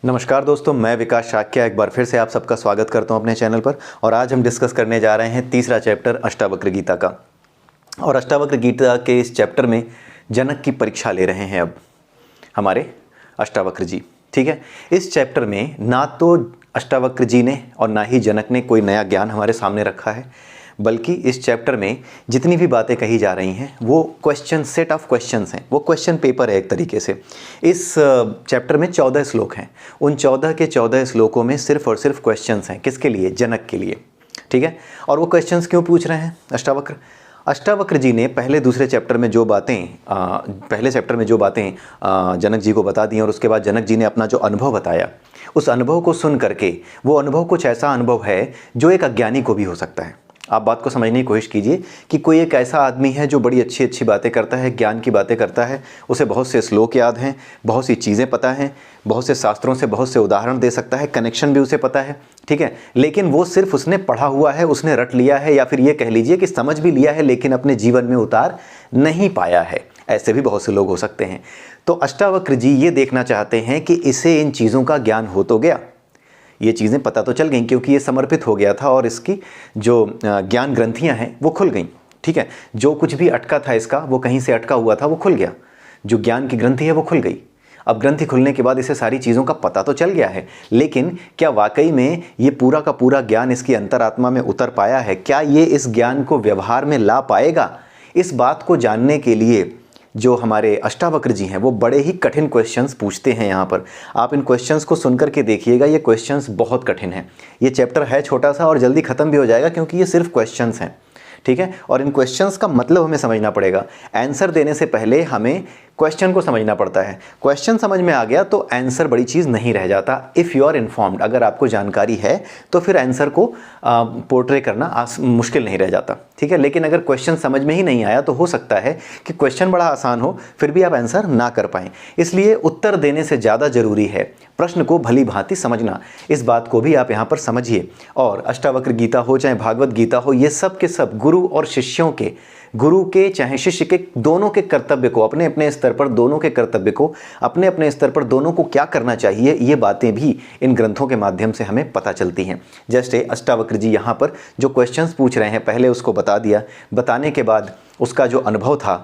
नमस्कार दोस्तों, मैं विकास शाक्य एक बार फिर से आप सबका स्वागत करता हूं अपने चैनल पर। और आज हम डिस्कस करने जा रहे हैं तीसरा चैप्टर अष्टावक्र गीता का। और अष्टावक्र गीता के इस चैप्टर में जनक की परीक्षा ले रहे हैं अब हमारे अष्टावक्र जी। ठीक है, इस चैप्टर में ना तो अष्टावक्र जी ने और ना ही जनक ने कोई नया ज्ञान हमारे सामने रखा है, बल्कि इस चैप्टर में जितनी भी बातें कही जा रही हैं वो क्वेश्चन, सेट ऑफ क्वेश्चंस हैं, वो क्वेश्चन पेपर है एक तरीके से। इस चैप्टर में 14 श्लोक हैं। उन 14 के 14 श्लोकों में सिर्फ और सिर्फ क्वेश्चंस हैं। किसके लिए? जनक के लिए। ठीक है, और वो क्वेश्चंस क्यों पूछ रहे हैं अष्टावक्र जी ने पहले चैप्टर में जो बातें जनक जी को बता दी और उसके बाद जनक जी ने अपना जो अनुभव बताया, उस अनुभव को सुन करके, वो अनुभव कुछ ऐसा अनुभव है जो एक अज्ञानी को भी हो सकता है। आप बात को समझने की कोशिश कीजिए कि कोई एक ऐसा आदमी है जो बड़ी अच्छी अच्छी बातें करता है, ज्ञान की बातें करता है, उसे बहुत से श्लोक याद हैं, बहुत सी चीज़ें पता हैं, बहुत से शास्त्रों से बहुत से उदाहरण दे सकता है, कनेक्शन भी उसे पता है। ठीक है, लेकिन वो सिर्फ उसने पढ़ा हुआ है, उसने रट लिया है, या फिर ये कह लीजिए कि समझ भी लिया है लेकिन अपने जीवन में उतार नहीं पाया है। ऐसे भी बहुत से लोग हो सकते हैं। तो अष्टावक्र जी ये देखना चाहते हैं कि इसे इन चीज़ों का ज्ञान हो तो गया, ये चीज़ें पता तो चल गई क्योंकि ये समर्पित हो गया था और इसकी जो ज्ञान ग्रंथियां हैं वो खुल गई। ठीक है, जो कुछ भी अटका था इसका, वो कहीं से अटका हुआ था, वो खुल गया। जो ज्ञान की ग्रंथि है वो खुल गई। अब ग्रंथि खुलने के बाद इसे सारी चीज़ों का पता तो चल गया है, लेकिन क्या वाकई में ये पूरा का पूरा ज्ञान इसकी अंतरात्मा में उतर पाया है? क्या ये इस ज्ञान को व्यवहार में ला पाएगा? इस बात को जानने के लिए जो हमारे अष्टावक्र जी हैं वो बड़े ही कठिन क्वेश्चंस पूछते हैं। यहाँ पर आप इन क्वेश्चंस को सुनकर के देखिएगा, ये क्वेश्चंस बहुत कठिन हैं। ये चैप्टर है छोटा सा और जल्दी ख़त्म भी हो जाएगा क्योंकि ये सिर्फ क्वेश्चंस हैं। ठीक है, और इन क्वेश्चंस का मतलब हमें समझना पड़ेगा। आंसर देने से पहले हमें क्वेश्चन को समझना पड़ता है। क्वेश्चन समझ में आ गया तो आंसर बड़ी चीज़ नहीं रह जाता। इफ़ यू आर इन्फॉर्म्ड, अगर आपको जानकारी है तो फिर आंसर को पोर्ट्रे करना मुश्किल नहीं रह जाता। ठीक है, लेकिन अगर क्वेश्चन समझ में ही नहीं आया तो हो सकता है कि क्वेश्चन बड़ा आसान हो फिर भी आप आंसर ना कर पाएँ। इसलिए उत्तर देने से ज़्यादा ज़रूरी है प्रश्न को भली भांति समझना। इस बात को भी आप यहाँ पर समझिए। और अष्टावक्र गीता हो चाहे भागवत गीता हो, ये सब के सब गुरु और शिष्यों के, गुरु के चाहे शिष्य के, दोनों के कर्तव्य को, अपने अपने स्तर पर दोनों के कर्तव्य को, अपने अपने स्तर पर दोनों को क्या करना चाहिए, ये बातें भी इन ग्रंथों के माध्यम से हमें पता चलती हैं। जैसे अष्टावक्र जी यहाँ पर जो क्वेश्चंस पूछ रहे हैं, पहले उसको बता दिया, बताने के बाद उसका जो अनुभव था,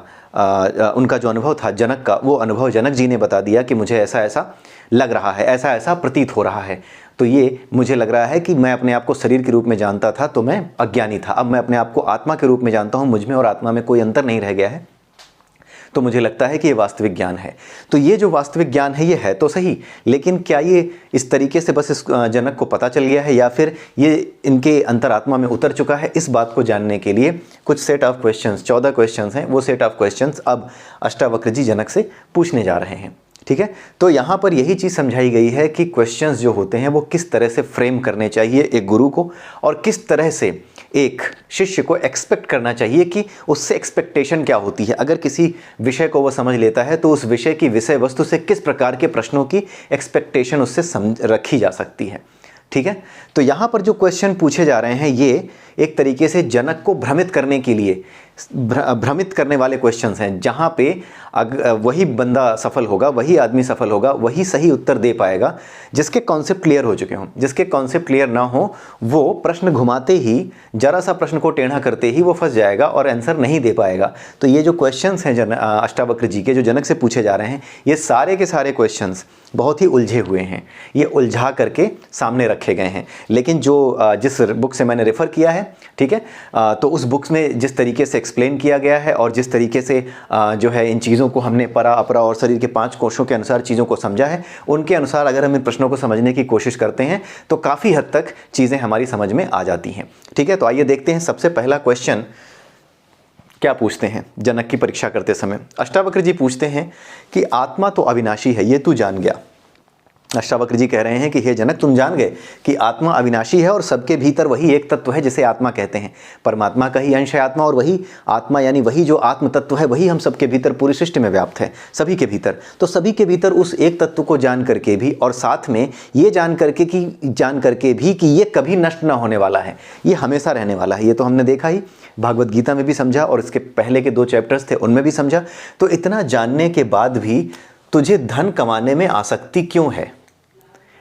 उनका जो अनुभव था जनक का, वो अनुभव जनक जी ने बता दिया कि मुझे ऐसा ऐसा लग रहा है, ऐसा ऐसा प्रतीत हो रहा है। तो ये मुझे लग रहा है कि मैं अपने आप को शरीर के रूप में जानता था तो मैं अज्ञानी था, अब मैं अपने आप को आत्मा के रूप में जानता हूँ, मुझ में और आत्मा में कोई अंतर नहीं रह गया है, तो मुझे लगता है कि ये वास्तविक ज्ञान है। तो ये जो वास्तविक ज्ञान है ये है तो सही, लेकिन क्या ये इस तरीके से बस इस जनक को पता चल गया है या फिर ये इनके अंतरात्मा में उतर चुका है? इस बात को जानने के लिए कुछ सेट ऑफ क्वेश्चंस, 14 क्वेश्चंस हैं, वो सेट ऑफ क्वेश्चंस अब अष्टावक्र जी जनक से पूछने जा रहे हैं। ठीक है, तो यहाँ पर यही चीज़ समझाई गई है कि क्वेश्चंस जो होते हैं वो किस तरह से फ्रेम करने चाहिए एक गुरु को, और किस तरह से एक शिष्य को एक्सपेक्ट करना चाहिए कि उससे एक्सपेक्टेशन क्या होती है। अगर किसी विषय को वो समझ लेता है तो उस विषय की विषय वस्तु से किस प्रकार के प्रश्नों की एक्सपेक्टेशन उससे रखी जा सकती है। ठीक है, तो यहाँ पर जो क्वेश्चन पूछे जा रहे हैं ये एक तरीके से जनक को भ्रमित करने के लिए, भ्रमित करने वाले क्वेश्चंस हैं, जहाँ पे वही बंदा सफल होगा, वही आदमी सफल होगा, वही सही उत्तर दे पाएगा जिसके कॉन्सेप्ट क्लियर हो चुके हों। जिसके कॉन्सेप्ट क्लियर ना हो वो प्रश्न घुमाते ही, जरा सा प्रश्न को टेढ़ा करते ही वो फंस जाएगा और आंसर नहीं दे पाएगा। तो ये जो क्वेश्चंस हैं अष्टावक्र जी के, जो जनक से पूछे जा रहे हैं, ये सारे के सारे क्वेश्चंस बहुत ही उलझे हुए हैं, ये उलझा करके सामने रखे गए हैं। लेकिन जो जिस बुक से मैंने रेफ़र किया है, ठीक है, तो उस बुक्स में जिस तरीके से एक्सप्लेन किया गया है और जिस तरीके से जो है इन चीज़ों को हमने परा अपरा और शरीर के 5 कोशों के अनुसार चीज़ों को समझा है, उनके अनुसार अगर हम इन प्रश्नों को समझने की कोशिश करते हैं तो काफ़ी हद तक चीज़ें हमारी समझ में आ जाती हैं। ठीक है, तो आइए देखते हैं सबसे पहला क्वेश्चन क्या पूछते हैं जनक की परीक्षा करते समय। अष्टावक्र जी पूछते हैं कि आत्मा तो अविनाशी है, ये तू जान गया। अष्टावक्र जी कह रहे हैं कि हे जनक, तुम जान गए कि आत्मा अविनाशी है और सबके भीतर वही एक तत्व है जिसे आत्मा कहते हैं। परमात्मा का ही अंश है आत्मा, और वही आत्मा यानी वही जो आत्म तत्व है वही हम सबके भीतर पूरी सृष्टि में व्याप्त है, सभी के भीतर। तो सभी के भीतर उस एक तत्व को जान करके भी, और साथ में ये जान करके भी कि ये कभी नष्ट ना होने वाला है, ये हमेशा रहने वाला है। ये तो हमने देखा ही, भागवत गीता में भी समझा और इसके पहले के 2 चैप्टर्स थे उनमें भी समझा। तो इतना जानने के बाद भी तुझे धन कमाने में आसक्ति क्यों है?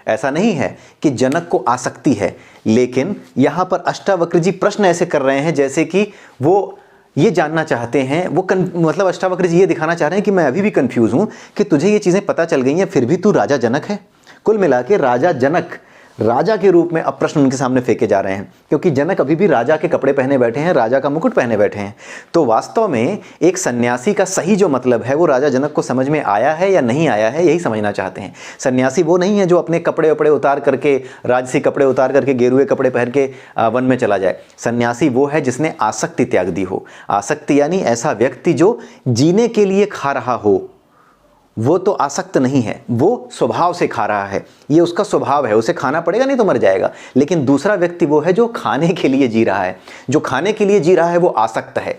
ऐसा नहीं है कि जनक को आसक्ति है, लेकिन यहाँ पर अष्टावक्र जी प्रश्न ऐसे कर रहे हैं जैसे कि वो ये जानना चाहते हैं, मतलब अष्टावक्र जी ये दिखाना चाह रहे हैं कि मैं अभी भी कंफ्यूज हूँ कि तुझे ये चीज़ें पता चल गई हैं, फिर भी तू राजा जनक है। कुल मिला के राजा जनक राजा के रूप में अब प्रश्न उनके सामने फेंके जा रहे हैं, क्योंकि जनक अभी भी राजा के कपड़े पहने बैठे हैं, राजा का मुकुट पहने बैठे हैं। तो वास्तव में एक सन्यासी का सही जो मतलब है वो राजा जनक को समझ में आया है या नहीं आया है, यही समझना चाहते हैं। सन्यासी वो नहीं है जो अपने कपड़े वपड़े उतार करके, राजसी कपड़े उतार करके, गेरुए कपड़े पहन के वन में चला जाए। सन्यासी वो है जिसने आसक्ति त्याग दी हो। आसक्ति यानी ऐसा व्यक्ति जो जीने के लिए खा रहा हो, वो तो आसक्त नहीं है, वो स्वभाव से खा रहा है, ये उसका स्वभाव है, उसे खाना पड़ेगा नहीं तो मर जाएगा। लेकिन दूसरा व्यक्ति वो है जो खाने के लिए जी रहा है। जो खाने के लिए जी रहा है वो आसक्त है,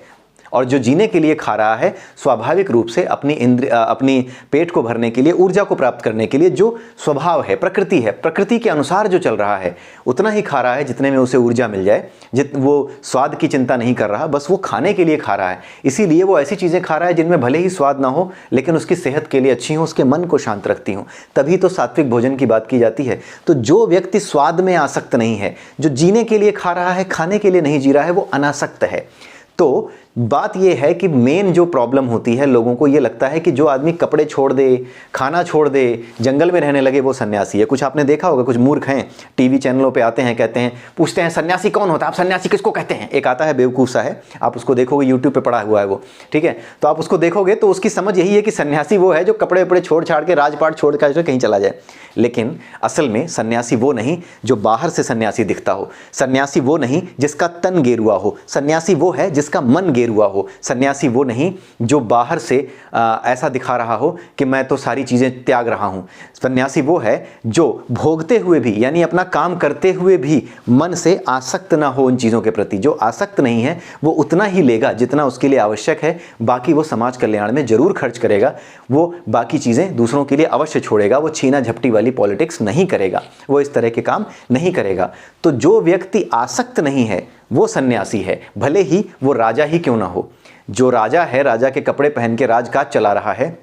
और जो जीने के लिए खा रहा है स्वाभाविक रूप से अपनी पेट को भरने के लिए, ऊर्जा को प्राप्त करने के लिए, जो स्वभाव है, प्रकृति है, प्रकृति के अनुसार जो चल रहा है उतना ही खा रहा है जितने में उसे ऊर्जा मिल जाए। वो स्वाद की चिंता नहीं कर रहा, बस वो खाने के लिए खा रहा है। इसीलिए वो ऐसी चीज़ें खा रहा है जिनमें भले ही स्वाद ना हो लेकिन उसकी सेहत के लिए अच्छी हो, उसके मन को शांत रखती हो। तभी तो सात्विक भोजन की बात की जाती है। तो जो व्यक्ति स्वाद में आसक्त नहीं है, जो जीने के लिए खा रहा है, खाने के लिए नहीं जी रहा है, वो अनासक्त है। तो बात यह है कि मेन जो प्रॉब्लम होती है, लोगों को ये लगता है कि जो आदमी कपड़े छोड़ दे, खाना छोड़ दे, जंगल में रहने लगे, वो सन्यासी है। कुछ आपने देखा होगा, कुछ मूर्ख हैं टीवी चैनलों पे आते हैं, कहते हैं, पूछते हैं सन्यासी कौन होता है, आप सन्यासी किसको कहते हैं। एक आता है बेवकूफ़ सा है, आप उसको देखोगे, यूट्यूब पे पड़ा हुआ है वो, ठीक है। तो आप उसको देखोगे तो उसकी समझ यही है कि सन्यासी वो है जो कपड़े वपड़े छोड़ छाड़ के, राजपाट छोड़ कर कहीं चला जाए। लेकिन असल में सन्यासी वो नहीं जो बाहर से सन्यासी दिखता हो। सन्यासी वो नहीं जिसका तन गेरुआ हो। सन्यासी वो है जिसका मन गेरुआ हो। सन्यासी वो नहीं जो बाहर से ऐसा दिखा रहा हो कि मैं तो सारी चीज़ें त्याग रहा हूँ। सन्यासी वो है जो भोगते हुए भी, यानी अपना काम करते हुए भी मन से आसक्त ना हो उन चीज़ों के प्रति। जो आसक्त नहीं है वो उतना ही लेगा जितना उसके लिए आवश्यक है, बाकी वो समाज कल्याण में जरूर खर्च करेगा। वो बाकी चीज़ें दूसरों के लिए अवश्य छोड़ेगा। वो छीना झपटी वाली पॉलिटिक्स नहीं करेगा, वो इस तरह के काम नहीं करेगा। तो जो व्यक्ति आसक्त नहीं है वो सन्यासी है, भले ही वो राजा ही क्यों ना हो। जो राजा है, राजा के कपड़े पहन के राजकाज चला रहा है,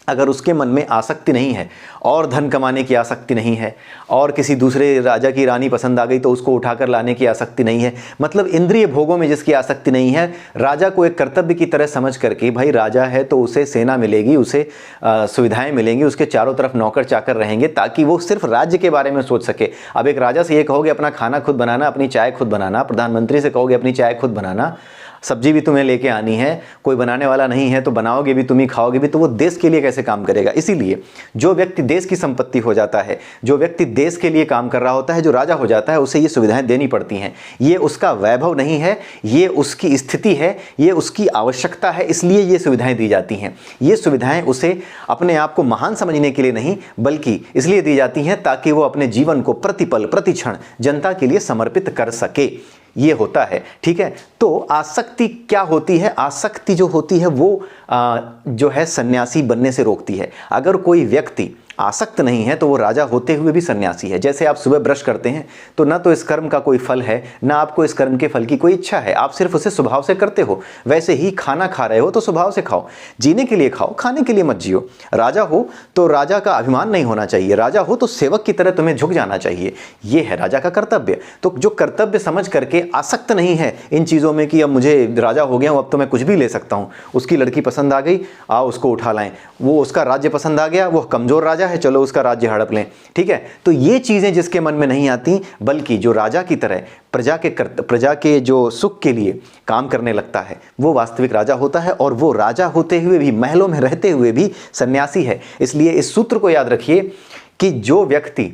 अगर उसके मन में आसक्ति नहीं है और धन कमाने की आसक्ति नहीं है और किसी दूसरे राजा की रानी पसंद आ गई तो उसको उठाकर लाने की आसक्ति नहीं है, मतलब इंद्रिय भोगों में जिसकी आसक्ति नहीं है, राजा को एक कर्तव्य की तरह समझ करके, भाई राजा है तो उसे सेना मिलेगी, उसे सुविधाएं मिलेंगी, उसके चारों तरफ नौकर चाकर रहेंगे ताकि वो सिर्फ राज्य के बारे में सोच सके। अब एक राजा से ये कहोगे अपना खाना खुद बनाना, अपनी चाय खुद बनाना, प्रधानमंत्री से कहोगे अपनी चाय खुद बनाना, सब्जी भी तुम्हें लेके आनी है, कोई बनाने वाला नहीं है तो बनाओगे भी तुम ही, खाओगे भी, तो वो देश के लिए कैसे काम करेगा। इसीलिए जो व्यक्ति देश की संपत्ति हो जाता है, जो व्यक्ति देश के लिए काम कर रहा होता है, जो राजा हो जाता है, उसे ये सुविधाएं देनी पड़ती हैं। ये उसका वैभव नहीं है, ये उसकी स्थिति है, ये उसकी आवश्यकता है, इसलिए ये सुविधाएं दी जाती हैं। ये सुविधाएं उसे अपने आप को महान समझने के लिए नहीं, बल्कि इसलिए दी जाती हैं ताकि वो अपने जीवन को प्रतिपल प्रतिक्षण जनता के लिए समर्पित कर सके। ये होता है, ठीक है। तो आसक्ति क्या होती है? आसक्ति जो होती है वो जो है सन्यासी बनने से रोकती है। अगर कोई व्यक्ति आसक्त नहीं है तो वो राजा होते हुए भी सन्यासी है। जैसे आप सुबह ब्रश करते हैं तो ना तो इस कर्म का कोई फल है, ना आपको इस कर्म के फल की कोई इच्छा है, आप सिर्फ उसे स्वभाव से करते हो। वैसे ही खाना खा रहे हो तो स्वभाव से खाओ, जीने के लिए खाओ, खाने के लिए मत जियो। राजा हो तो राजा का अभिमान नहीं होना चाहिए, राजा हो तो सेवक की तरह तुम्हें झुक जाना चाहिए। ये है राजा का कर्तव्य। तो जो कर्तव्य समझ करके आसक्त नहीं है इन चीज़ों में कि अब मुझे राजा हो गया हूँ, अब तो मैं कुछ भी ले सकता हूँ, उसकी लड़की पसंद आ गई, आओ उसको उठा लाएं, वो उसका राज्य पसंद आ गया, वो कमज़ोर राजा है, चलो उसका राज्य हड़प लें, ठीक है। तो ये चीज़ें जिसके मन में नहीं आती, बल्कि जो राजा की तरह प्रजा के जो सुख के लिए काम करने लगता है, वो वास्तविक राजा होता है। और वो राजा होते हुए भी, महलों में रहते हुए भी सन्यासी है। इसलिए इस सूत्र को याद रखिए कि जो व्यक्ति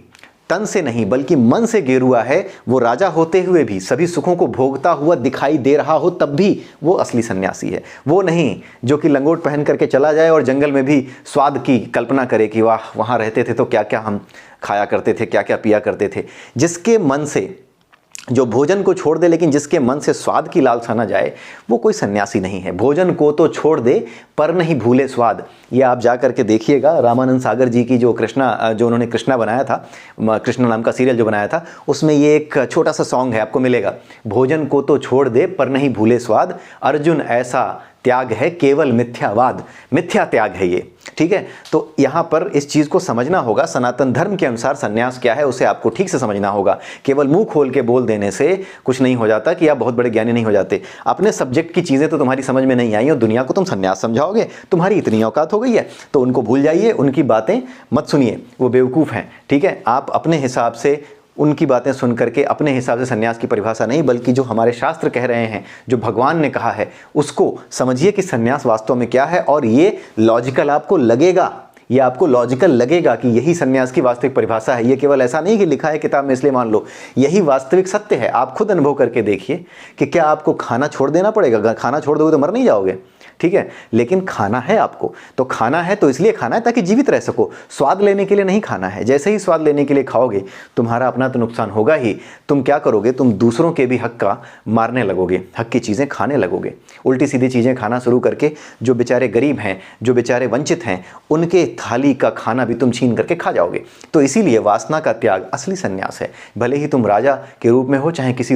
तन से नहीं बल्कि मन से गेरुआ है, वो राजा होते हुए भी सभी सुखों को भोगता हुआ दिखाई दे रहा हो तब भी वो असली सन्यासी है। वो नहीं जो कि लंगोट पहन करके चला जाए और जंगल में भी स्वाद की कल्पना करे कि वाह वहाँ रहते थे तो क्या क्या हम खाया करते थे, क्या क्या पिया करते थे। जिसके मन से, जो भोजन को छोड़ दे लेकिन जिसके मन से स्वाद की लालसा न जाए, वो कोई सन्यासी नहीं है। भोजन को तो छोड़ दे पर नहीं भूले स्वाद। ये आप जा करके देखिएगा, रामानंद सागर जी की जो उन्होंने कृष्णा बनाया था, कृष्णा नाम का सीरियल जो बनाया था, उसमें ये एक छोटा सा सॉन्ग है, आपको मिलेगा। भोजन को तो छोड़ दे पर नहीं भूले स्वाद, अर्जुन ऐसा त्याग है केवल मिथ्यावाद, मिथ्या त्याग है ये, ठीक है। तो यहाँ पर इस चीज़ को समझना होगा, सनातन धर्म के अनुसार संन्यास क्या है उसे आपको ठीक से समझना होगा। केवल मुंह खोल के बोल देने से कुछ नहीं हो जाता कि आप बहुत बड़े ज्ञानी नहीं हो जाते। अपने सब्जेक्ट की चीज़ें तो तुम्हारी समझ में नहीं आई और दुनिया को तुम संन्यास समझाओगे, तुम्हारी इतनी औकात हो गई है तो उनको भूल जाइए, उनकी बातें मत सुनिए, वो बेवकूफ़ हैं, ठीक है। आप अपने हिसाब से उनकी बातें सुन करके अपने हिसाब से संन्यास की परिभाषा नहीं, बल्कि जो हमारे शास्त्र कह रहे हैं, जो भगवान ने कहा है, उसको समझिए कि संन्यास वास्तव में क्या है। और ये लॉजिकल आपको लगेगा, ये आपको लॉजिकल लगेगा कि यही संन्यास की वास्तविक परिभाषा है। ये केवल ऐसा नहीं कि लिखा है किताब में इसलिए मान लो, यही वास्तविक सत्य है। आप खुद अनुभव करके देखिए कि क्या आपको खाना छोड़ देना पड़ेगा? खाना छोड़ दोगे तो मर नहीं जाओगे, ठीक है, लेकिन खाना है आपको, तो खाना है तो इसलिए खाना है ताकि जीवित रह सको, स्वाद लेने के लिए नहीं खाना है। जैसे ही स्वाद लेने के लिए खाओगे तुम्हारा अपना तो नुकसान होगा ही, तुम क्या करोगे, तुम दूसरों के भी हक का मारने लगोगे, हक की चीज़ें खाने लगोगे, उल्टी सीधी चीज़ें खाना शुरू करके जो बेचारे गरीब हैं, जो बेचारे वंचित हैं, उनके थाली का खाना भी तुम छीन करके खा जाओगे। तो इसीलिए वासना का त्याग असली संन्यास है। भले ही तुम राजा के रूप में हो चाहे किसी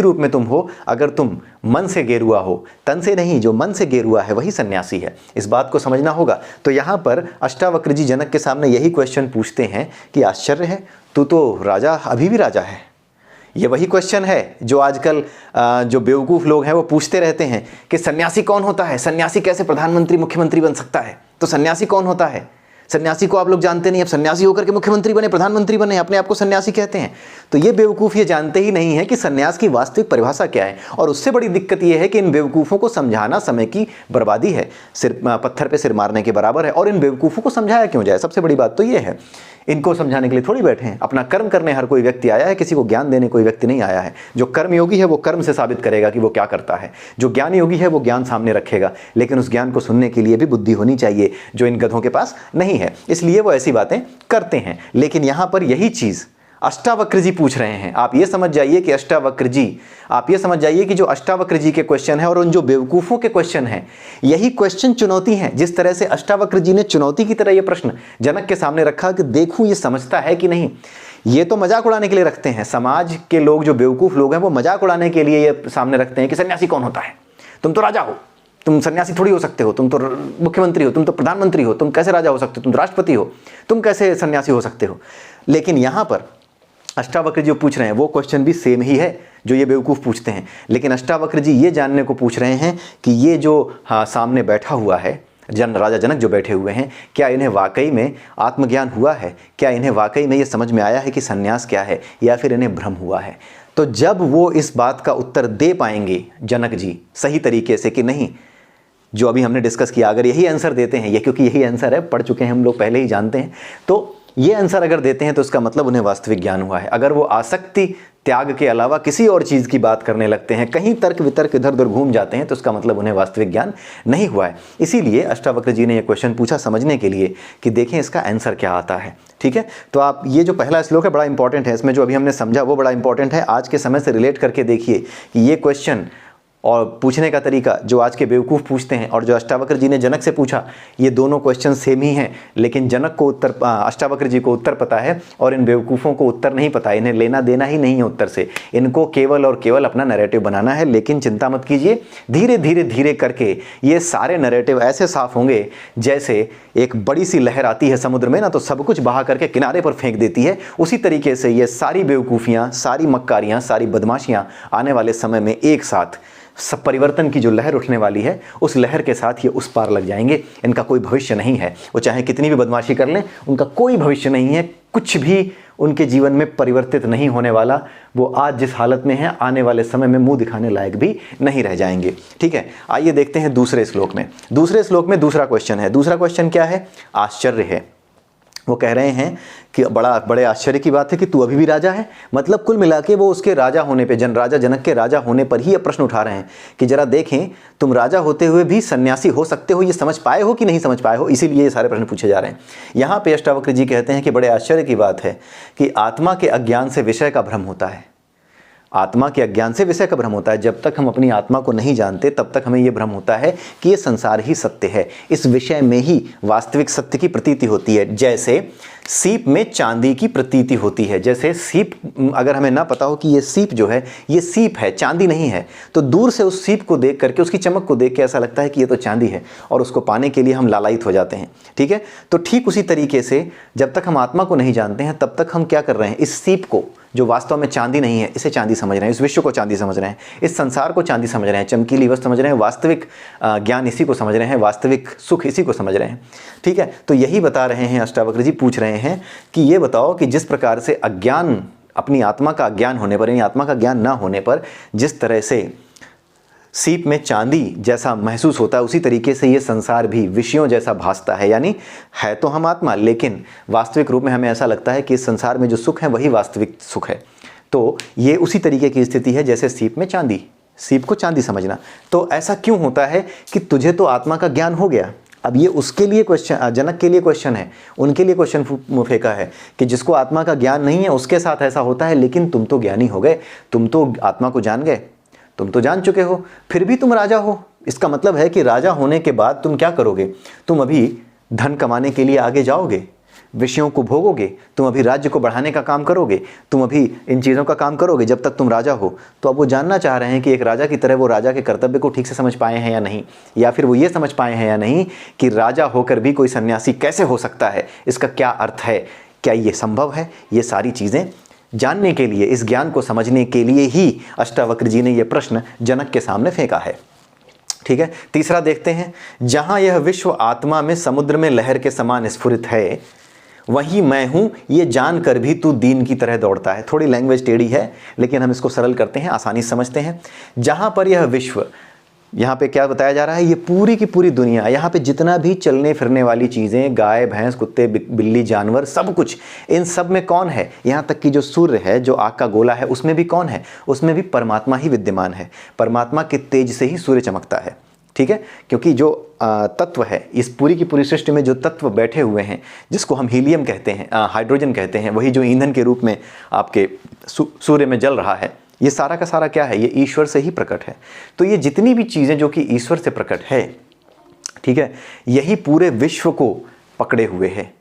रूप में तुम हो, अगर तुम मन से गेरुआ हो, तन से नहीं, जो मन से गेरुआ है वही सन्यासी है। इस बात को समझना होगा। तो यहाँ पर अष्टावक्र जी जनक के सामने यही क्वेश्चन पूछते हैं कि आश्चर्य है, तू तो राजा, अभी भी राजा है। ये वही क्वेश्चन है जो आजकल जो बेवकूफ़ लोग हैं वो पूछते रहते हैं कि सन्यासी कौन होता है, सन्यासी कैसे प्रधानमंत्री मुख्यमंत्री बन सकता है, तो सन्यासी कौन होता है? सन्यासी को आप लोग जानते नहीं, अब सन्यासी होकर के मुख्यमंत्री बने, प्रधानमंत्री बने, अपने आप को सन्यासी कहते हैं। तो ये बेवकूफ़ ये जानते ही नहीं है कि सन्यास की वास्तविक परिभाषा क्या है। और उससे बड़ी दिक्कत ये है कि इन बेवकूफ़ों को समझाना समय की बर्बादी है, सिर पत्थर पे सिर मारने के बराबर है। और इन बेवकूफ़ों को समझाया क्यों जाए? सबसे बड़ी बात तो ये है, इनको समझाने के लिए थोड़ी बैठे हैं, अपना कर्म करने हर कोई व्यक्ति आया है, किसी को ज्ञान देने कोई व्यक्ति नहीं आया है। जो कर्म योगी है वो कर्म से साबित करेगा कि वो क्या करता है, जो ज्ञान योगी है वो ज्ञान सामने रखेगा, लेकिन उस ज्ञान को सुनने के लिए भी बुद्धि होनी चाहिए, जो इन गधों के पास नहीं है। इसलिए वो ऐसी बातें करते हैं। लेकिन यहाँ पर यही चीज़ अष्टावक्र जी पूछ रहे हैं। आप ये समझ जाइए कि जो अष्टावक्र जी के क्वेश्चन है और उन जो बेवकूफ़ों के क्वेश्चन हैं, यही क्वेश्चन चुनौती हैं। जिस तरह से अष्टावक्र जी ने चुनौती की तरह ये प्रश्न जनक के सामने रखा कि देखूं ये समझता है कि नहीं। ये तो मजाक उड़ाने के लिए रखते हैं, समाज के लोग जो बेवकूफ़ लोग हैं वो मजाक उड़ाने के लिए ये सामने रखते हैं कि सन्यासी कौन होता है, तुम तो राजा हो, तुम सन्यासी थोड़ी हो सकते हो, तुम तो मुख्यमंत्री हो, तुम तो प्रधानमंत्री हो, तुम कैसे राजा हो सकते हो, तुम तो राष्ट्रपति हो, तुम कैसे सन्यासी हो सकते हो। लेकिन यहाँ पर अष्टावक्र जो पूछ रहे हैं वो क्वेश्चन भी सेम ही है जो ये बेवकूफ़ पूछते हैं। लेकिन अष्टावक्र जी ये जानने को पूछ रहे हैं कि ये जो सामने बैठा हुआ है राजा जनक जो बैठे हुए हैं, क्या इन्हें वाकई में आत्मज्ञान हुआ है, क्या इन्हें वाकई में ये समझ में आया है कि सन्यास क्या है, या फिर इन्हें भ्रम हुआ है। तो जब वो इस बात का उत्तर दे पाएंगे जनक जी सही तरीके से कि नहीं, जो अभी हमने डिस्कस किया, अगर यही आंसर देते हैं, ये क्योंकि यही आंसर है, पढ़ चुके हैं हम लोग, पहले ही जानते हैं, तो ये आंसर अगर देते हैं तो इसका मतलब उन्हें वास्तविक ज्ञान हुआ है। अगर वो आसक्ति त्याग के अलावा किसी और चीज़ की बात करने लगते हैं, कहीं तर्क वितर्क इधर उधर घूम जाते हैं, तो इसका मतलब उन्हें वास्तविक ज्ञान नहीं हुआ है। इसीलिए अष्टावक्र जी ने यह क्वेश्चन पूछा समझने के लिए कि देखें इसका आंसर क्या आता है। ठीक है, तो आप ये जो पहला श्लोक है बड़ा इंपॉर्टेंट है, इसमें जो अभी हमने समझा वो बड़ा इंपॉर्टेंट है। आज के समय से रिलेट करके देखिए कि ये क्वेश्चन और पूछने का तरीका जो आज के बेवकूफ़ पूछते हैं और जो अष्टावक्र जी ने जनक से पूछा, ये दोनों क्वेश्चन सेम ही हैं, लेकिन जनक को उत्तर, अष्टावक्र जी को उत्तर पता है और इन बेवकूफ़ों को उत्तर नहीं पता। इन्हें लेना देना ही नहीं है उत्तर से, इनको केवल और केवल अपना नैरेटिव बनाना है। लेकिन चिंता मत कीजिए, धीरे धीरे धीरे करके ये सारे नैरेटिव ऐसे साफ होंगे जैसे एक बड़ी सी लहर आती है समुद्र में ना, तो सब कुछ बहा करके किनारे पर फेंक देती है। उसी तरीके से ये सारी बेवकूफ़ियाँ, सारी मक्कारियाँ, सारी बदमाशियाँ आने वाले समय में एक साथ सब परिवर्तन की जो लहर उठने वाली है, उस लहर के साथ ये उस पार लग जाएंगे। इनका कोई भविष्य नहीं है, वो चाहे कितनी भी बदमाशी कर लें, उनका कोई भविष्य नहीं है। कुछ भी उनके जीवन में परिवर्तित नहीं होने वाला। वो आज जिस हालत में है, आने वाले समय में मुंह दिखाने लायक भी नहीं रह जाएंगे। ठीक है, आइए देखते हैं दूसरे श्लोक में। दूसरे श्लोक में दूसरा क्वेश्चन है। दूसरा क्वेश्चन क्या है? आश्चर्य है। वो कह रहे हैं कि बड़े आश्चर्य की बात है कि तू अभी भी राजा है। मतलब कुल मिला के वो उसके राजा होने पे, राजा जनक के राजा होने पर ही ये प्रश्न उठा रहे हैं कि जरा देखें तुम राजा होते हुए भी सन्यासी हो सकते हो, ये समझ पाए हो कि नहीं समझ पाए हो। इसीलिए ये सारे प्रश्न पूछे जा रहे हैं। यहाँ पे अष्टावक्र जी कहते हैं कि बड़े आश्चर्य की बात है कि आत्मा के अज्ञान से विषय का भ्रम होता है। आत्मा के अज्ञान से विषय का भ्रम होता है। जब तक हम अपनी आत्मा को नहीं जानते तब तक हमें यह भ्रम होता है कि ये संसार ही सत्य है, इस विषय में ही वास्तविक सत्य की प्रतीति होती है। जैसे सीप में चांदी की प्रतीति होती है। जैसे सीप, अगर हमें ना पता हो कि ये सीप जो है ये सीप है, चांदी नहीं है, तो दूर से उस सीप को देख करके, उसकी चमक को देख के ऐसा लगता है कि ये तो चांदी है, और उसको पाने के लिए हम लालायित हो जाते हैं। ठीक है, तो ठीक उसी तरीके से जब तक हम आत्मा को नहीं जानते हैं तब तक हम क्या कर रहे हैं, इस सीप को जो वास्तव में चांदी नहीं है इसे चांदी समझ रहे हैं, इस विश्व को चांदी समझ रहे हैं, इस संसार को चांदी समझ रहे हैं, चमकीली वस्तु समझ रहे हैं, वास्तविक ज्ञान इसी को समझ रहे हैं, वास्तविक सुख इसी को समझ रहे हैं। ठीक है, तो यही बता रहे हैं अष्टावक्र जी, पूछ रहे हैं कि ये बताओ कि जिस प्रकार से अज्ञान, अपनी आत्मा का अज्ञान होने पर, यानी आत्मा का ज्ञान ना होने पर जिस तरह से सीप में चांदी जैसा महसूस होता है, उसी तरीके से ये संसार भी विषयों जैसा भासता है। यानी है तो हम आत्मा, लेकिन वास्तविक रूप में हमें ऐसा लगता है कि इस संसार में जो सुख है वही वास्तविक सुख है। तो ये उसी तरीके की स्थिति है जैसे सीप में चांदी, सीप को चांदी समझना। तो ऐसा क्यों होता है कि तुझे तो आत्मा का ज्ञान हो गया। अब ये उसके लिए क्वेश्चन, जनक के लिए क्वेश्चन है, उनके लिए क्वेश्चन फेंका है कि जिसको आत्मा का ज्ञान नहीं है उसके साथ ऐसा होता है, लेकिन तुम तो ज्ञानी हो गए, तुम तो आत्मा को जान गए, तुम तो जान चुके हो, फिर भी तुम राजा हो। इसका मतलब है कि राजा होने के बाद तुम क्या करोगे, तुम अभी धन कमाने के लिए आगे जाओगे, विषयों को भोगोगे, तुम अभी राज्य को बढ़ाने का काम करोगे, तुम अभी इन चीज़ों का काम करोगे जब तक तुम राजा हो। तो अब वो जानना चाह रहे हैं कि एक राजा की तरह वो राजा के कर्तव्य को ठीक से समझ पाए हैं या नहीं, या फिर वो ये समझ पाए हैं या नहीं कि राजा होकर भी कोई सन्यासी कैसे हो सकता है, इसका क्या अर्थ है, क्या ये संभव है। ये सारी चीज़ें जानने के लिए, इस ज्ञान को समझने के लिए ही अष्टावक्र जी ने यह प्रश्न जनक के सामने फेंका है। ठीक है, तीसरा देखते हैं, जहां यह विश्व आत्मा में समुद्र में लहर के समान स्फुरित है, वहीं मैं हूं ये जानकर भी तू दीन की तरह दौड़ता है। थोड़ी लैंग्वेज टेढ़ी है, लेकिन हम इसको सरल करते हैं, आसानी से समझते हैं। जहां पर यह विश्व, यहाँ पे क्या बताया जा रहा है, ये पूरी की पूरी दुनिया, यहाँ पे जितना भी चलने फिरने वाली चीज़ें, गाय भैंस कुत्ते बिल्ली जानवर सब कुछ, इन सब में कौन है, यहाँ तक कि जो सूर्य है, जो आग का गोला है, उसमें भी कौन है, उसमें भी परमात्मा ही विद्यमान है। परमात्मा के तेज से ही सूर्य चमकता है। ठीक है, क्योंकि जो तत्व है, इस पूरी की पूरी सृष्टि में जो तत्व बैठे हुए हैं, जिसको हम हीलियम कहते हैं, हाइड्रोजन कहते हैं, वही जो ईंधन के रूप में आपके सूर्य में जल रहा है, ये सारा का सारा क्या है, ये ईश्वर से ही प्रकट है। तो ये जितनी भी चीज़ें जो कि ईश्वर से प्रकट है, ठीक है, यही पूरे विश्व को पकड़े हुए है।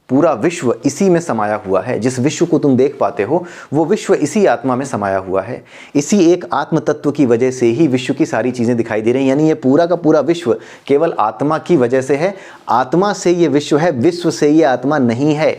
पूरा विश्व इसी में समाया हुआ है। जिस विश्व को तुम देख पाते हो वो विश्व इसी आत्मा में समाया हुआ है। इसी एक आत्म तत्व की वजह से ही विश्व की सारी चीज़ें दिखाई दे रही हैं। यानी ये पूरा का पूरा विश्व केवल आत्मा की वजह से है। आत्मा से ये विश्व है, विश्व से ये आत्मा नहीं है।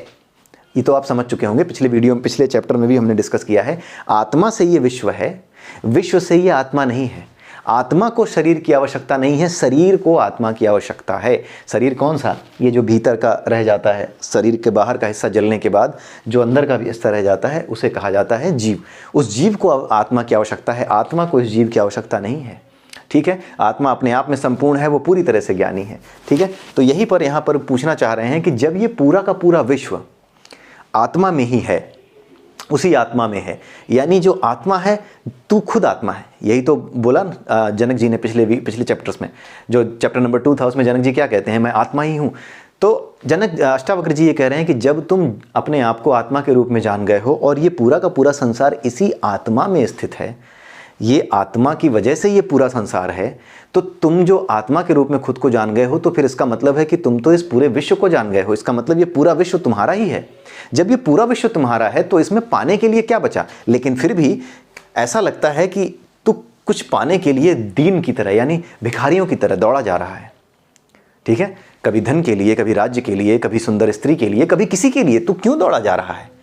ये तो आप समझ चुके होंगे, पिछले वीडियो में, पिछले चैप्टर में भी हमने डिस्कस किया है। आत्मा से ये विश्व है, विश्व से ये आत्मा नहीं है। आत्मा को शरीर की आवश्यकता नहीं है, शरीर को आत्मा की आवश्यकता है। शरीर कौन सा, ये जो भीतर का रह जाता है, शरीर के बाहर का हिस्सा जलने के बाद जो अंदर का भी हिस्सा रह जाता है, उसे कहा जाता है जीव। उस जीव को आत्मा की आवश्यकता है, आत्मा को इस जीव की आवश्यकता नहीं है। ठीक है, आत्मा अपने आप में संपूर्ण है, वो पूरी तरह से ज्ञानी है। ठीक है, तो यही पर यहाँ पर पूछना चाह रहे हैं कि जब ये पूरा का पूरा विश्व आत्मा में ही है, उसी आत्मा में है, यानी जो आत्मा है तू खुद आत्मा है। यही तो बोला जनक जी ने पिछले चैप्टर्स में, जो चैप्टर नंबर 2 था उसमें जनक जी क्या कहते हैं, मैं आत्मा ही हूँ। तो जनक अष्टावक्र जी ये कह रहे हैं कि जब तुम अपने आप को आत्मा के रूप में जान गए हो और ये पूरा का पूरा संसार इसी आत्मा में स्थित है, ये आत्मा की वजह से ये पूरा संसार है, तो तुम जो आत्मा के रूप में खुद को जान गए हो, तो फिर इसका मतलब है कि तुम तो इस पूरे विश्व को जान गए हो। इसका मतलब ये पूरा विश्व तुम्हारा ही है। जब ये पूरा विश्व तुम्हारा है तो इसमें पाने के लिए क्या बचा। लेकिन फिर भी ऐसा लगता है कि तू कुछ पाने के लिए दीन की तरह, यानी भिखारियों की तरह दौड़ा जा रहा है। ठीक है, कभी धन के लिए, कभी राज्य के लिए, कभी सुंदर स्त्री के लिए, कभी किसी के लिए, तू क्यों दौड़ा जा रहा है।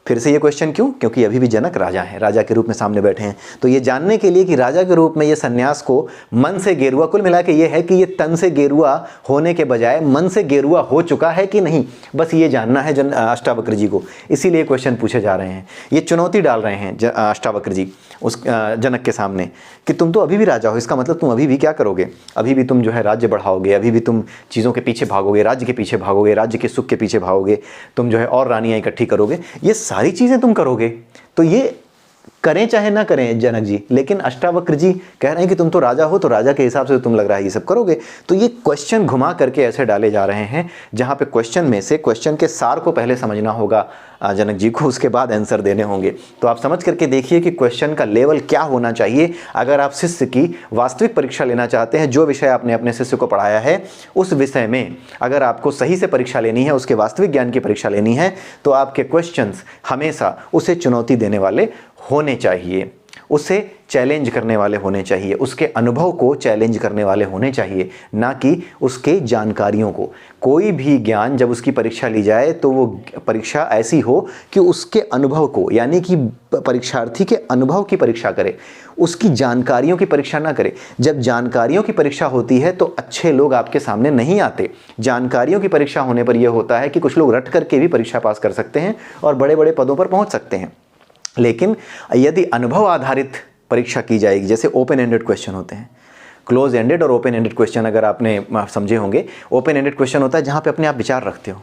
फिर से ये क्वेश्चन क्यों, क्योंकि अभी भी जनक राजा हैं, राजा के रूप में सामने बैठे हैं। तो ये जानने के लिए कि राजा के रूप में ये सन्यास को मन से गेरुआ, कुल मिला के ये है कि ये तन से गेरुआ होने के बजाय मन से गेरुआ हो चुका है कि नहीं, बस ये जानना है अष्टावक्र जी को। इसीलिए क्वेश्चन पूछे जा रहे हैं, ये चुनौती डाल रहे हैं अष्टावक्र जी उस जनक के सामने कि तुम तो अभी भी राजा हो, इसका मतलब तुम अभी भी क्या करोगे, अभी भी तुम जो है राज्य बढ़ाओगे, अभी भी तुम चीज़ों के पीछे भागोगे, राज्य के पीछे भागोगे, राज्य के सुख के पीछे भागोगे, तुम जो है और रानियाँ इकट्ठी करोगे, ये सारी चीज़ें तुम करोगे। तो ये करें चाहे ना करें जनक जी, लेकिन अष्टावक्र जी कह रहे हैं कि तुम तो राजा हो, तो राजा के हिसाब से तुम लग रहा है ये सब करोगे। तो ये क्वेश्चन घुमा करके ऐसे डाले जा रहे हैं जहाँ पे क्वेश्चन में से क्वेश्चन के सार को पहले समझना होगा जनक जी को, उसके बाद आंसर देने होंगे। तो आप समझ करके देखिए कि क्वेश्चन का लेवल क्या होना चाहिए अगर आप शिष्य की वास्तविक परीक्षा लेना चाहते हैं। जो विषय आपने अपने शिष्य को पढ़ाया है उस विषय में अगर आपको सही से परीक्षा लेनी है, उसके वास्तविक ज्ञान की परीक्षा लेनी है, तो आपके क्वेश्चंस हमेशा उसे चुनौती देने वाले होने चाहिए, उसे चैलेंज करने वाले होने चाहिए, उसके अनुभव को चैलेंज करने वाले होने चाहिए, ना कि उसके जानकारियों को। कोई भी ज्ञान जब उसकी परीक्षा ली जाए तो वो परीक्षा ऐसी हो कि उसके अनुभव को, यानी कि परीक्षार्थी के अनुभव की परीक्षा करे, उसकी जानकारियों की परीक्षा ना करे। जब जानकारियों की परीक्षा होती है तो अच्छे लोग आपके सामने नहीं आते। जानकारियों की परीक्षा होने पर यह होता है कि कुछ लोग रट करके भी परीक्षा पास कर सकते हैं और बड़े बड़े पदों पर पहुंच सकते हैं। लेकिन यदि अनुभव आधारित परीक्षा की जाएगी, जैसे ओपन एंडेड क्वेश्चन होते हैं, क्लोज एंडेड और ओपन एंडेड क्वेश्चन अगर आपने समझे होंगे। ओपन एंडेड क्वेश्चन होता है जहाँ पे अपने आप विचार रखते हो,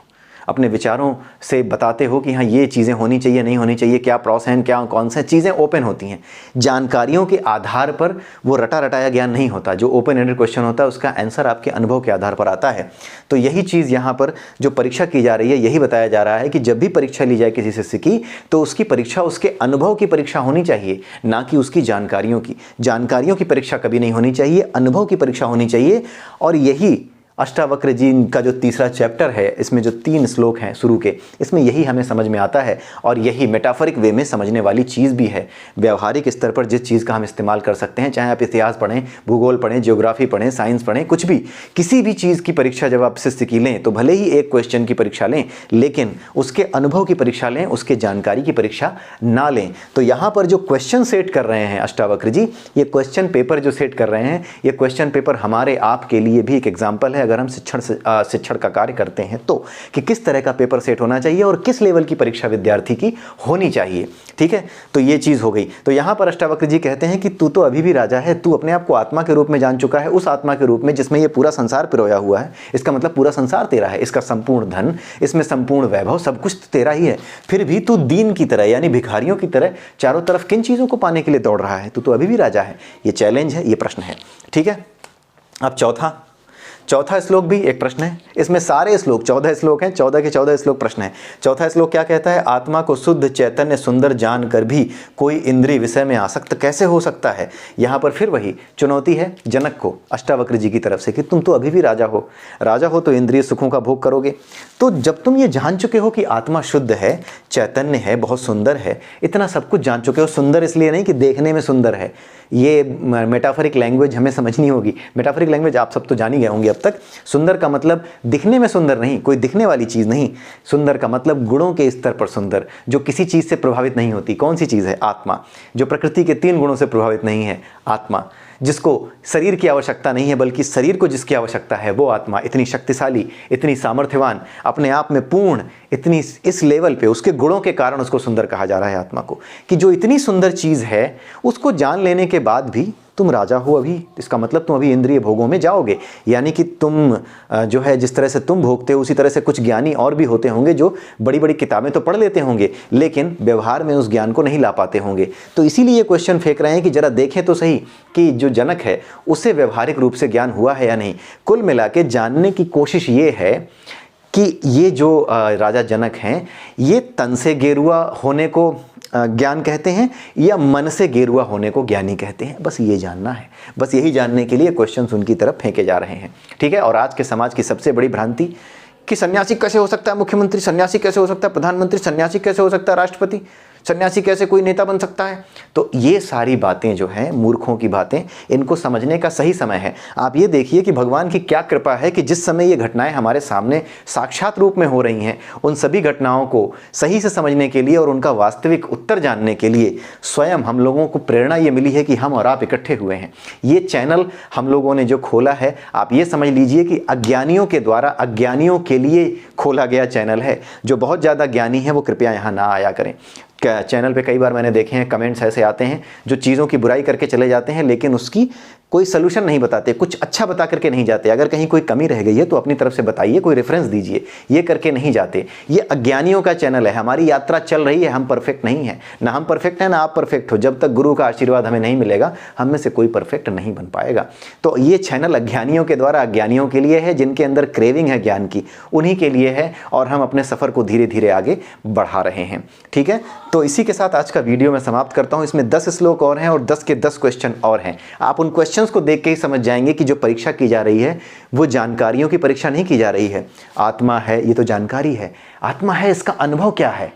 अपने विचारों से बताते हो कि हाँ ये चीज़ें होनी चाहिए, नहीं होनी चाहिए, क्या प्रॉस हैं, क्या कौन से चीज़ें ओपन होती हैं। जानकारियों के आधार पर वो रटा रटाया ज्ञान नहीं होता। जो ओपन एंडेड क्वेश्चन होता है उसका आंसर आपके अनुभव के आधार पर आता है। तो यही चीज़ यहाँ पर जो परीक्षा की जा रही है, यही बताया जा रहा है कि जब भी परीक्षा ली जाए किसी शिष्य की, तो उसकी परीक्षा उसके अनुभव की परीक्षा होनी चाहिए, ना कि उसकी जानकारियों की। जानकारियों की परीक्षा कभी नहीं होनी चाहिए, अनुभव की परीक्षा होनी चाहिए। और यही अष्टावक्र जी का जो तीसरा चैप्टर है, इसमें जो 3 श्लोक हैं शुरू के, इसमें यही हमें समझ में आता है। और यही मेटाफरिक वे में समझने वाली चीज़ भी है। व्यावहारिक स्तर पर जिस चीज़ का हम इस्तेमाल कर सकते हैं, चाहे आप इतिहास पढ़ें, भूगोल पढ़ें, ज्योग्राफी पढ़ें, साइंस पढ़ें, कुछ भी, किसी भी चीज़ की परीक्षा जब आप शिष्य की लें तो भले ही एक क्वेश्चन की परीक्षा लें, लेकिन उसके अनुभव की परीक्षा लें, उसके जानकारी की परीक्षा ना लें। तो यहाँ पर जो क्वेश्चन सेट कर रहे हैं अष्टावक्र जी, ये क्वेश्चन पेपर जो सेट कर रहे हैं, ये क्वेश्चन पेपर हमारे आपके लिए भी एक एग्जाम्पल है, अगर हम शिक्षण का कार्य करते हैं तो, कि किस तरह का पेपर सेट होना चाहिए और किस लेवल की परीक्षा विद्यार्थी की होनी चाहिए। ठीक है, तो ये चीज़ हो गई। तो यहाँ पर अष्टावक्र जी कहते हैं कि तू तो अभी भी राजा है, तू अपने आप को आत्मा के रूप में जान चुका है, उस आत्मा के रूप में जिसमें ये पूरा संसार पिरोया हुआ है। इसका मतलब पूरा संसार तेरा है, इसका संपूर्ण धन, इसमें संपूर्ण वैभव, सब कुछ तेरा ही है। फिर भी तू दीन की तरह, यानी भिखारियों की तरह चारों तरफ किन चीज़ों को पाने के लिए दौड़ रहा है? तू तो अभी भी राजा है। ये चैलेंज है, ये प्रश्न है। ठीक है, अब चौथा श्लोक भी एक प्रश्न है। इसमें सारे श्लोक 14 श्लोक हैं, 14 के 14 श्लोक प्रश्न है। चौथा श्लोक क्या कहता है? आत्मा को शुद्ध चैतन्य सुंदर जान कर भी कोई इंद्रिय विषय में आसक्त कैसे हो सकता है? यहाँ पर फिर वही चुनौती है जनक को अष्टावक्र जी की तरफ से कि तुम तो अभी भी राजा हो तो इंद्रिय सुखों का भोग करोगे। तो जब तुम ये जान चुके हो कि आत्मा शुद्ध है, चैतन्य है, बहुत सुंदर है, इतना सब कुछ जान चुके हो, सुंदर इसलिए नहीं कि देखने में सुंदर है, ये मेटाफरिक लैंग्वेज हमें समझनी होगी। मेटाफरिक लैंग्वेज आप सब तो जान ही गए होंगे अब तक। सुंदर का मतलब दिखने में सुंदर नहीं, कोई दिखने वाली चीज़ नहीं। सुंदर का मतलब गुणों के स्तर पर सुंदर, जो किसी चीज़ से प्रभावित नहीं होती। कौन सी चीज़ है? आत्मा। जो प्रकृति के 3 गुणों से प्रभावित नहीं है, आत्मा। जिसको शरीर की आवश्यकता नहीं है, बल्कि शरीर को जिसकी आवश्यकता है, वो आत्मा। इतनी शक्तिशाली, इतनी सामर्थ्यवान, अपने आप में पूर्ण, इतनी इस लेवल पे उसके गुणों के कारण उसको सुंदर कहा जा रहा है आत्मा को, कि जो इतनी सुंदर चीज़ है उसको जान लेने के बाद भी तुम राजा हो अभी। इसका मतलब तुम अभी इंद्रिय भोगों में जाओगे, यानी कि तुम जो है जिस तरह से तुम भोगते हो उसी तरह से कुछ ज्ञानी और भी होते होंगे जो बड़ी बड़ी किताबें तो पढ़ लेते होंगे, लेकिन व्यवहार में उस ज्ञान को नहीं ला पाते होंगे। तो इसीलिए ये क्वेश्चन फेंक रहे हैं कि जरा देखें तो सही कि जो जनक है उससे व्यवहारिक रूप से ज्ञान हुआ है या नहीं। कुल मिला के जानने की कोशिश ये है कि ये जो राजा जनक हैं, ये तन से गेरुआ होने को ज्ञान कहते हैं या मन से गेरुआ होने को ज्ञानी कहते हैं। बस ये जानना है, बस यही जानने के लिए क्वेश्चंस उनकी तरफ फेंके जा रहे हैं। ठीक है, और आज के समाज की सबसे बड़ी भ्रांति कि सन्यासी कैसे हो सकता है मुख्यमंत्री, सन्यासी कैसे हो सकता है प्रधानमंत्री, सन्यासी कैसे हो सकता है राष्ट्रपति, सन्यासी कैसे कोई नेता बन सकता है। तो ये सारी बातें जो हैं मूर्खों की बातें, इनको समझने का सही समय है। आप ये देखिए कि भगवान की क्या कृपा है कि जिस समय ये घटनाएं हमारे सामने साक्षात रूप में हो रही हैं, उन सभी घटनाओं को सही से समझने के लिए और उनका वास्तविक उत्तर जानने के लिए स्वयं हम लोगों को प्रेरणा ये मिली है कि हम और आप इकट्ठे हुए हैं। ये चैनल हम लोगों ने जो खोला है, आप ये समझ लीजिए कि अज्ञानियों के द्वारा अज्ञानियों के लिए खोला गया चैनल है। जो बहुत ज़्यादा ज्ञानी है वो कृपया यहाँ ना आया करें। चैनल पे कई बार मैंने देखे हैं कमेंट्स ऐसे आते हैं जो चीज़ों की बुराई करके चले जाते हैं, लेकिन उसकी कोई सलूशन नहीं बताते, कुछ अच्छा बता करके नहीं जाते। अगर कहीं कोई कमी रह गई है तो अपनी तरफ से बताइए, कोई रेफरेंस दीजिए, ये करके नहीं जाते। ये अज्ञानियों का चैनल है, हमारी यात्रा चल रही है, हम परफेक्ट नहीं हैं, ना हम परफेक्ट हैं ना आप परफेक्ट हो। जब तक गुरु का आशीर्वाद हमें नहीं मिलेगा, हम में से कोई परफेक्ट नहीं बन पाएगा। तो ये चैनल अज्ञानियों के द्वारा अज्ञानियों के लिए है, जिनके अंदर क्रेविंग है ज्ञान की, उन्हीं के लिए है, और हम अपने सफ़र को धीरे धीरे आगे बढ़ा रहे हैं। ठीक है, तो इसी के साथ आज का वीडियो मैं समाप्त करता हूँ। इसमें 10 श्लोक और हैं और 10 के 10 क्वेश्चन और हैं। आप उन क्वेश्चंस को देख के ही समझ जाएंगे कि जो परीक्षा की जा रही है वो जानकारियों की परीक्षा नहीं की जा रही है। आत्मा है, ये तो जानकारी है। आत्मा है, इसका अनुभव क्या है?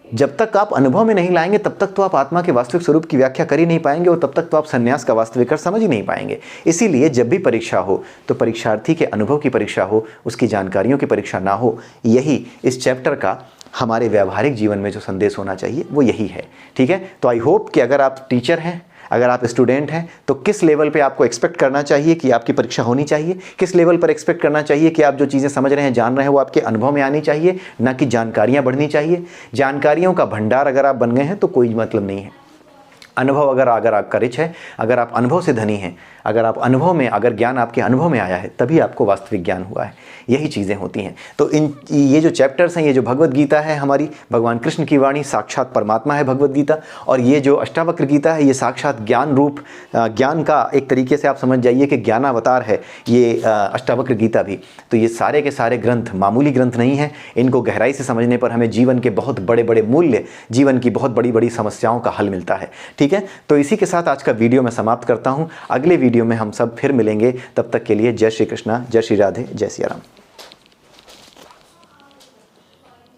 जब तक आप अनुभव में नहीं लाएंगे तब तक तो आप आत्मा के वास्तविक स्वरूप की व्याख्या कर ही नहीं पाएंगे, और तब तक तो आप संन्यास का वास्तविक अर्थ समझ ही नहीं पाएंगे। इसीलिए जब भी परीक्षा हो तो परीक्षार्थी के अनुभव की परीक्षा हो, उसकी जानकारियों की परीक्षा ना हो। यही इस चैप्टर का हमारे व्यावहारिक जीवन में जो संदेश होना चाहिए वो यही है। ठीक है, तो आई होप कि अगर आप टीचर हैं, अगर आप स्टूडेंट हैं, तो किस लेवल पे आपको एक्सपेक्ट करना चाहिए कि आपकी परीक्षा होनी चाहिए, किस लेवल पर एक्सपेक्ट करना चाहिए कि आप जो चीज़ें समझ रहे हैं, जान रहे हैं, वो आपके अनुभव में आनी चाहिए, ना कि जानकारियाँ बढ़नी चाहिए। जानकारियों का भंडार अगर आप बन गए हैं तो कोई मतलब नहीं है। अनुभव अगर आपका रिच है, अगर आप अनुभव से धनी हैं, अगर आप अनुभव में, अगर ज्ञान आपके अनुभव में आया है, तभी आपको वास्तविक ज्ञान हुआ है। यही चीज़ें होती हैं। तो ये जो चैप्टर्स हैं, ये जो भगवद गीता है हमारी, भगवान कृष्ण की वाणी, साक्षात परमात्मा है भगवद गीता, और ये जो अष्टावक्र गीता है, ये साक्षात ज्ञान रूप, ज्ञान का एक तरीके से आप समझ जाइए कि ज्ञानावतार है ये अष्टावक्र गीता भी। तो ये सारे के सारे ग्रंथ मामूली ग्रंथ नहीं हैं। इनको गहराई से समझने पर हमें जीवन के बहुत बड़े बड़े मूल्य, जीवन की बहुत बड़ी बड़ी समस्याओं का हल मिलता है। ठीक है, तो इसी के साथ आज का वीडियो मैं समाप्त करता हूँ। अगले वीडियो में हम सब फिर मिलेंगे। तब तक के लिए जय श्री कृष्णा, जय श्री राधे, जय सिया राम।